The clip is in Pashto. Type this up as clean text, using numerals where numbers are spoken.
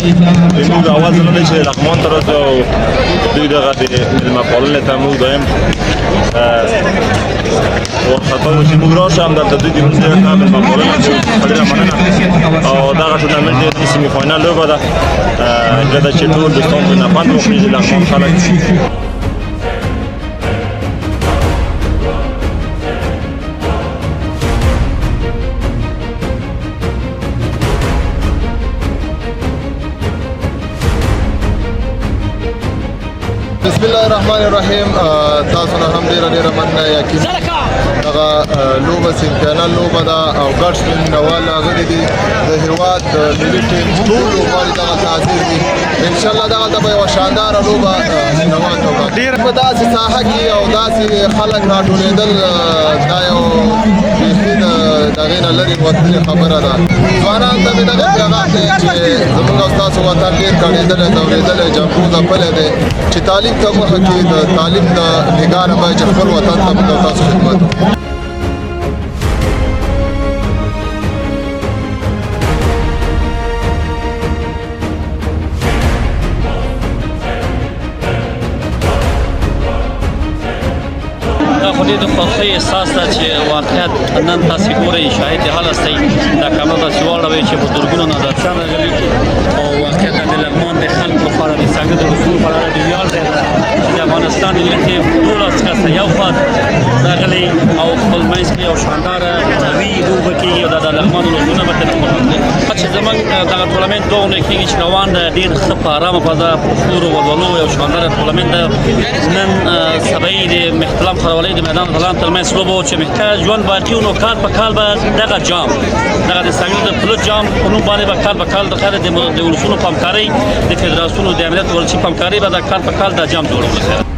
موږ اول ځل دی چې لغمان ته راځو او دوی دغه د مېلمه پالنې ته موږ دویم وارخطا وو چې موږ راشو همدلته دوی د موږ ډېره ښه مېلمه پالنه کوي ډېره مننه او دغه ټورنمنټ د سیمي فاینل لوبه ده هیله ده چې ټول دوستان ترېنه خوند واخلي د لغمان خلک بسم الله الرحمن الرحیم تاسو نه هم ډیره مننه یقین دغه لوبه سیم فاینل لوبه ده او ګډ شمېر مینهوال راغلي دي د هېواد د ملي ټیم ټول لوبغاړي دغه حاضر دي انشاءالله دغلته به یوه شانداره لوبه مینهوال ته وکړو په داسې ساحه کې او داسې خلک راټولېدل دا یو بیخي د هغې نه لرې وتلې خبره ده ځوانانو ته مې دغه پیغام دی چې زموږ او ستاسو وطن ډېر کړېدلی ځورېدلی جنګو ځپلی دی چې تعلیم ته مخه کې د تعلیم د نګاه نه باید چې خپل وطن ته موږ او تاسو خدمت وکړو خو دې د خوښۍ احساس ده چې واقعیت نن تاسې ګورئ شاهد حال هستئ دا کامله داسې واړوئ چې په زرګونو نندارچیان راغلي او واقعیت د لغمان د خلکو لپاره د څنګه د رسول په اړه د ویاړ ځای ده چې د افغانستان ملي ټیم ټول څخه یو خوا راغلي او خپل منځ کې یو شانداره قوي لوبه کېږي او دا د لغمان لوبونه به ترې خوند چې زموږ دغه ټورنمنټ دوه اونۍ کېږي چې روان ده ډېر ښه په ارامه فضا په شور او ولولو یو شانداره ټورنمنټ ده نن سبا یې د محترم خرولۍ د میدان غلان ترمنځ لوبه وه چې محتاج ژوند باقي و نو کال په کال به دغه جام دغه د څنګلو د پلوت جام په نوم باندې به کال په کال د خیر د ولسونو په همکارۍ د فدراسیونو د امنیت ورزشي په همکارۍ به دا کال په کال دا جام جوړوي